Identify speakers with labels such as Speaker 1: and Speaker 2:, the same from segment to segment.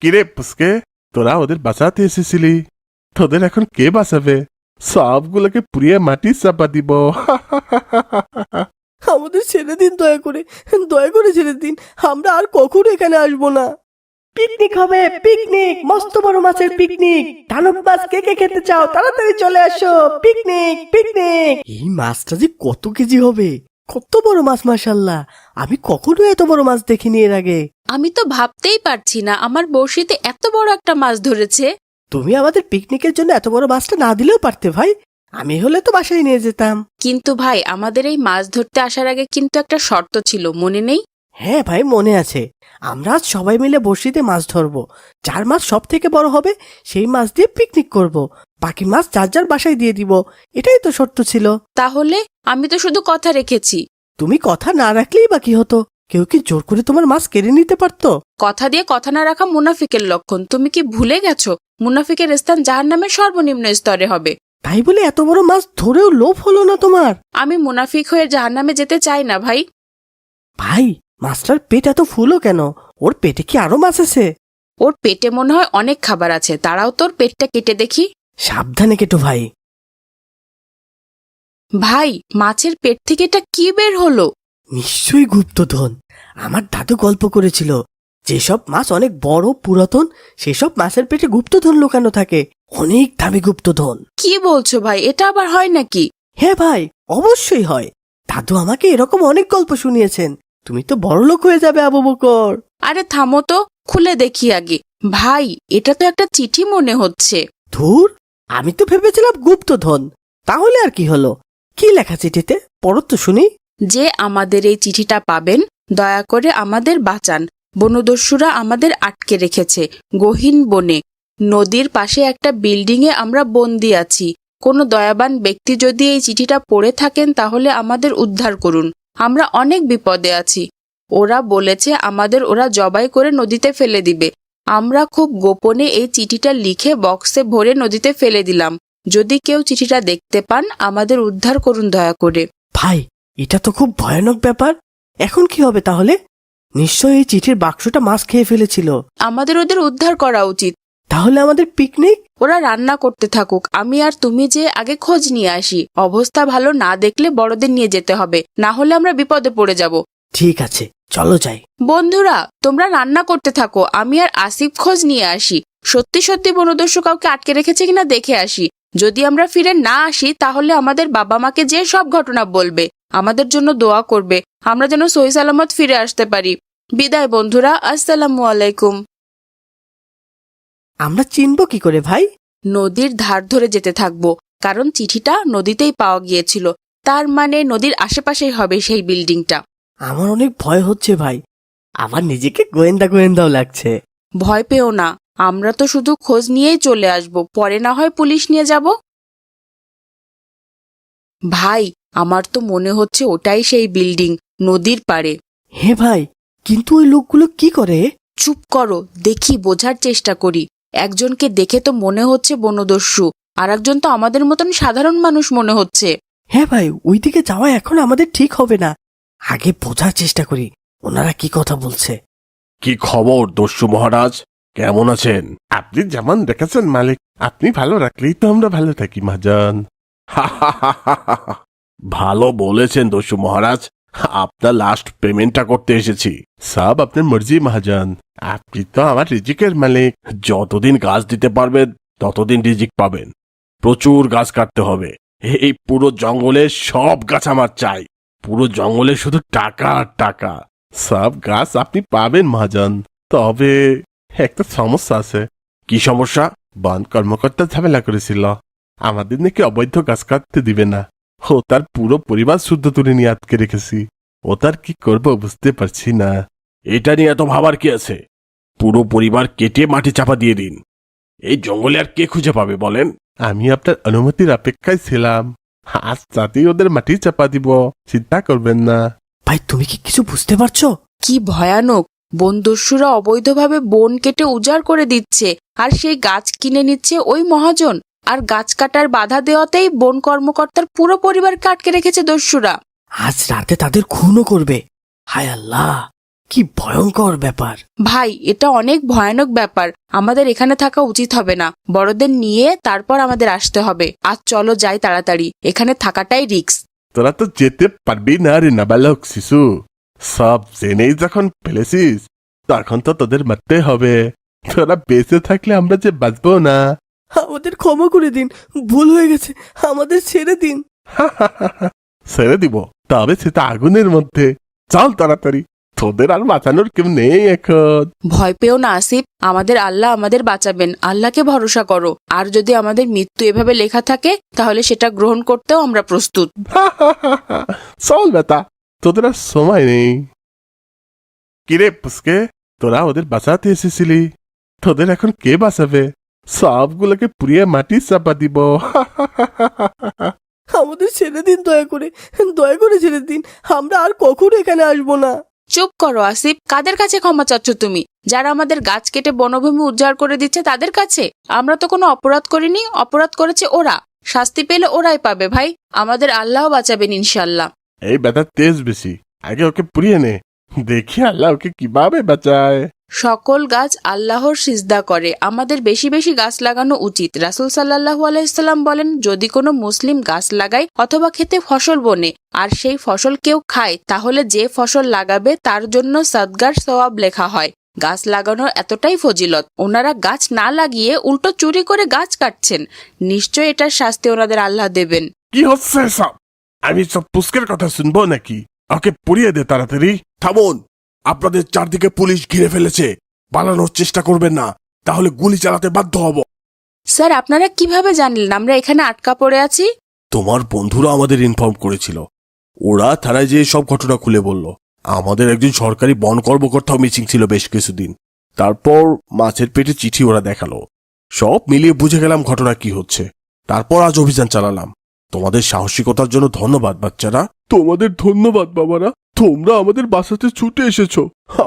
Speaker 1: কিরে পুচকে, তোরা ওদের বাঁচাতে এসেছিলি, তোদের এখন কে বাঁচাবে? সবগুলোকে পুড়িয়ে মাটি চাপা দিব।
Speaker 2: আমাদের ছেড়ে দিন, দয়া করে ছেড়ে দিন। আমরা আর কখনো এখানে আসবো না। পিকনিক হবে, পিকনিক, মস্ত বড় মাছের পিকনিক। দানব মাছ কে কে খেতে চাও, তাড়াতাড়ি চলে আসো। Picnic, picnic. এই মাছটা যে কত কেজি হবে! কত বড় মাছ, মাশাআল্লাহ। আমি কখনো এত বড় মাছ দেখিনি এর আগে।
Speaker 3: আমি তো ভাবতেই পারছি না আমার বড়শিতে এত বড় একটা মাছ ধরেছে।
Speaker 2: তুমি আমাদের পিকনিকের জন্য এত বড় মাছটা না দিলেও পারতে ভাই। আমি হলে তো বাসায় নিয়ে যেতাম।
Speaker 3: কিন্তু ভাই, আমাদের এই মাছ ধরতে আসার আগে কিন্তু একটা শর্ত ছিল, মনে নেই?
Speaker 2: হ্যাঁ ভাই, মনে আছে। আমরা আজ সবাই মিলে বড়শিতে মাছ ধরবো। যার মাছ সব থেকে বড় হবে সেই মাছ দিয়ে পিকনিক করব। বাকি মাছ যার যার বাসায় দিয়ে দিব। এটাই তো শর্ত ছিল।
Speaker 3: তাহলে আমি তো শুধু কথা রেখেছি।
Speaker 2: তুমি কথা না রাখলেই বা কি হতো? কেউ কি জোর করে তোমার মাছ কেড়ে নিতে পারতো?
Speaker 3: কথা দিয়ে কথা না রাখা মুনাফিকের লক্ষণ। তুমি কি ভুলে গেছো মুনাফিকের স্থান জাহান্নামের সর্বনিম্ন স্তরে হবে?
Speaker 2: তাই বলে এত বড় মাছ ধরেও লোভ হলো না তোমার?
Speaker 3: আমি মুনাফিক হয়ে জাহান্নামে যেতে চাই না ভাই।
Speaker 2: ভাই, মাছটার পেট এত ফুলো কেন? ওর পেটে কি আরো মাছ আছে?
Speaker 3: ওর পেটে মনে হয় অনেক খাবার আছে, তারাও তোর পেটটা কেটে দেখি।
Speaker 2: সাবধানে কেটো ভাই।
Speaker 3: ভাই, মাছের পেট থেকে এটা কি বের হলো?
Speaker 2: নিশ্চয়ই গুপ্তধন। আমার দাদু গল্প করেছিল, যেসব মাছ অনেক বড় পুরাতন সেসব মাছের পেটে গুপ্তধন লুকানো থাকে। অনেক দামি গুপ্তধন।
Speaker 3: কি বলছো ভাই, এটা আবার হয় নাকি?
Speaker 2: হ্যাঁ ভাই, অবশ্যই হয়। দাদু আমাকে এরকম অনেক গল্প শুনিয়েছেন। তুমি তো বড়লোক হয়ে যাবে আবু বকর।
Speaker 3: আরে থামো তো, খুলে দেখি আগে। ভাই, এটা তো একটা চিঠি মনে হচ্ছে।
Speaker 2: ধুর, আমি তো ভেবেছিলাম গুপ্তধন। তাহলে আর কি হলো? কি লেখা চিঠিতে? পড়ো তো শুনি।
Speaker 3: যে আমাদের এই চিঠিটা পাবেন, দয়া করে আমাদের বাঁচান। বনদস্যুরা আমাদের আটকে রেখেছে গহীন বনে। নদীর পাশে একটা বিল্ডিংয়ে আমরা বন্দি আছি। কোনো দয়াবান ব্যক্তি যদি এই চিঠিটা পড়ে থাকেন তাহলে আমাদের উদ্ধার করুন। আমরা অনেক বিপদে আছি। ওরা বলেছে আমাদের ওরা জবাই করে নদীতে ফেলে দিবে। আমরা খুব গোপনে এই চিঠিটা লিখে বক্সে ভরে নদীতে ফেলে দিলাম। যদি কেউ চিঠিটা দেখতে পান, আমাদের উদ্ধার করুন দয়া করে।
Speaker 2: ভাই, এটা তো খুব ভয়ানক ব্যাপার। এখন কি হবে তাহলে? নিশ্চয়ই এই চিঠির বাক্সটা মাছ খেয়ে ফেলেছিল।
Speaker 3: আমাদের ওদের উদ্ধার করা উচিত।
Speaker 2: তাহলে আমাদের পিকনিক?
Speaker 3: ওরা রান্না করতে থাকুক, আমি আর তুমি যে আগে খোঁজ নিয়ে আসি। অবস্থা ভালো না দেখলে বড়দের নিয়ে যেতে হবে, না হলে আমরা বিপদে পড়ে যাব।
Speaker 2: ঠিক আছে, চলো যাই।
Speaker 3: বন্ধুরা, তোমরা রান্না করতে থাকো, আমি আর আসিফ খোঁজ নিয়ে আসি। সত্যি সত্যি বনদস্যু কাউকে আটকে রেখেছে কিনা দেখে আসি। যদি আমরা ফিরে না আসি তাহলে আমাদের বাবা মাকে যে সব ঘটনা বলবে। আমাদের জন্য দোয়া করবে, আমরা যেন সহি সালামত ফিরে আসতে পারি। বিদায় বন্ধুরা, আসসালামু আলাইকুম।
Speaker 2: আমরা চিনবো কি করে ভাই?
Speaker 3: নদীর ধার ধরে যেতে থাকবো, কারণ চিঠিটা নদীতেই পাওয়া গিয়েছিল। তার মানে নদীর আশেপাশেই হবে সেই বিল্ডিংটা।
Speaker 2: আমার অনেক ভয় হচ্ছে ভাই। আমার নিজেকে গোয়েন্দা গোয়েন্দাও লাগছে।
Speaker 3: ভয় পেও না, আমরা তো শুধু খোঁজ নিয়েই চলে আসব, পরে না হয় পুলিশ নিয়ে যাব। ভাই, আমার তো মনে হচ্ছে ওটাই সেই বিল্ডিং, নদীর পাড়ে।
Speaker 2: হে ভাই, কিন্তু ওই লোকগুলো কি করে?
Speaker 3: চুপ করো, দেখি, বোঝার চেষ্টা করি। একজনকে দেখে তো মনে হচ্ছে বনদস্যু, আর একজন তো আমাদের মতন সাধারণ মানুষ মনে হচ্ছে।
Speaker 2: হ্যাঁ ভাই, ওইদিকে যাওয়া এখন আমাদের ঠিক হবে না। আগে বোঝার চেষ্টা করি ওনারা কি কথা বলছে।
Speaker 1: কি খবর দস্যু মহারাজ, কেমন আছেন? আপনি যেমন দেখেছেন মালিক, আপনি ভালো রাখলেই তো আমরা ভালো থাকি মহাজন। ভালো বলেছেন দস্যু মহারাজ, আপনার লাস্ট পেমেন্টটা করতে এসেছি। সব আপনার মর্জি মহাজন, আপনি তো আমার রিজিকের মালিক। যতদিন গাছ দিতে পারবেন ততদিন রিজিক পাবেন। প্রচুর গাছ কাটতে হবে। এই পুরো জঙ্গলে সব গাছ আমার চাই। পুরো জঙ্গলে শুধু টাকা আর টাকা। সব গাছ আপনি পাবেন মহাজন, তবে একটা সমস্যা আছে। কি সমস্যা? বন কর্মকর্তা ঝামেলা করেছিল, আমাদের নাকি অবৈধ গাছ কাটতে দিবে না। ও তার পুরো পরিবার শুদ্ধ তুলে নিয়ে আটকে রেখেছি। ও তার কি করবো বুঝতে পারছি না। এটা নিয়ে এত ভাবার কি আছে? পুরো পরিবার কেটে মাটি চাপা দিয়ে দিন। এই জঙ্গলে আর কে খুঁজে পাবে বলেন? আমি আপনার অনুমতির অপেক্ষায় ছিলাম। আজ রাতেই ওদের মাটি চাপা দিব, চিন্তা করবেন না।
Speaker 2: ভাই, তুমি কি কিছু বুঝতে পারছো?
Speaker 3: কি ভয়ানক! বনদস্যুরা অবৈধভাবে বন কেটে উজাড় করে দিচ্ছে, আর সেই গাছ কিনে নিচ্ছে ওই মহাজন। আর গাছ কাটার বাধা দেওয়াতেই বন কর্মকর্তার পুরো পরিবারকে আটকে রেখেছে দস্যুরা।
Speaker 2: আজ রাতে তাদের খুনও করবে। হায় আল্লাহ, কি ভয়ঙ্কর ব্যাপার।
Speaker 3: ভাই, এটা অনেক ভয়ানক ব্যাপার। আমাদের এখানে থাকা উচিত হবে না। বড়দের নিয়ে তারপর আমাদের আসতে হবে। আজ চলো যাই তাড়াতাড়ি, এখানে থাকাটাই রিস্ক।
Speaker 1: তোরা তো যেতে পারবি না রে নাবালক শিশু। সব জেনেই যখন ফেলেছিস তখন তো তোদের মারতে হবে। তোরা বেঁচে থাকলে আমরা যে বাঁচবো না।
Speaker 2: আমাদের ক্ষমা করে দিন, ভুল হয়ে গেছে, আমাদের ছেড়ে দিন।
Speaker 1: ছেড়ে দিব, তবে সেটা আগুনের মধ্যে। চল তাড়াতাড়ি, তোদের আর বাঁচানোর কেউ নেই এখন।
Speaker 3: ভয় পেও না আসিফ, আমাদের আল্লাহ আমাদের বাঁচাবেন। আল্লাহকে ভরসা করো। আর যদি আমাদের মৃত্যু এভাবে লেখা থাকে তাহলে সেটা গ্রহণ করতেও আমরা প্রস্তুত।
Speaker 1: চল বেটা, তোদের আর সময় নেই। কিরে পুস্কে, তোরা ওদের বাঁচাতে এসেছিলি, তোদের এখন কে বাঁচাবে? সবগুলোকে পুড়িয়ে মাটি চাপা দিব।
Speaker 2: আমাদের ছেড়ে দিন, দয়া করে ছেড়ে দিন। আমরা আর কখনো এখানে আসবো না।
Speaker 3: চুপ করো আসিফ, কাদের কাছে ক্ষমা চাচ্ছ তুমি? যারা আমাদের গাছ কেটে বনভূমি উজাড় করে দিচ্ছে তাদের কাছে? আমরা তো কোনো অপরাধ করিনি, অপরাধ করেছে ওরা। শাস্তি পেলে ওরাই পাবে ভাই। আমাদের আল্লাহ বাঁচাবেন ইনশাল্লাহ।
Speaker 1: এই বেটা তেজ বেশি, আগে ওকে পুড়িয়ে নে, দেখি আল্লাহ ওকে কিভাবে বাঁচায়।
Speaker 3: সকল গাছ আল্লাহর সিজদা করে, আমাদের বেশি বেশি গাছ লাগানো উচিত। রাসূল সাল্লাল্লাহু আলাইহি সাল্লাম বলেন, যদি কোনো মুসলিম গাছ লাগায় অথবা খেতে ফসল বনে আর সেই ফসল কেউ খায়, তাহলে যে ফসল লাগাবে তার জন্য সাদগার সওয়াব লেখা হয়। গাছ লাগানোর এতটাই ফজিলত, ওনারা গাছ না লাগিয়ে উল্টো চুরি করে গাছ কাটছেন। নিশ্চয় এটার শাস্তি ওনাদের আল্লাহ দেবেন।
Speaker 1: কি হচ্ছে সব? আমি সব পুস্কের কথা শুনবো নাকি? ওকে পুড়িয়ে দে তাড়াতাড়ি। থামুন, আপনাদের চারদিকে পুলিশ ঘিরে ফেলেছে। পালানোর চেষ্টা করবেন না, তাহলে গুলি চালাতে বাধ্য হব।
Speaker 3: স্যার, আপনারা কিভাবে জানলেন আমরা এখানে আটকা পড়ে আছি?
Speaker 1: তোমার বন্ধুরা আমাদের ইনফর্ম করেছিল। ওরা থানায় যেয়ে সব ঘটনা খুলে বলল। আমাদের একজন সরকারি বন কর্মকর্তাও মিসিং ছিল বেশ কিছুদিন। তারপর মাছের পেটে চিঠি ওরা দেখালো। সব মিলিয়ে বুঝে গেলাম ঘটনা কি হচ্ছে। তারপর আজ অভিযান চালালাম। তোমাদের সাহসিকতার জন্য ধন্যবাদ বাচ্চারা। তোমাদের ধন্যবাদ বাবারা, তোমরা আমাদের বাঁচাতে ছুটে এসেছো।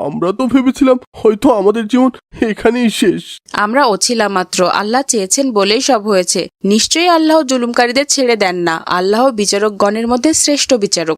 Speaker 1: আমরা তো ভেবেছিলাম হয়তো আমাদের জীবন এখানেই শেষ।
Speaker 3: আমরা ছিলাম মাত্র, আল্লাহ চেয়েছেন বলেই সব হয়েছে। নিশ্চয়ই আল্লাহ জুলুমকারীদের ছেড়ে দেন না। আল্লাহ বিচারকগণের মধ্যে শ্রেষ্ঠ বিচারক।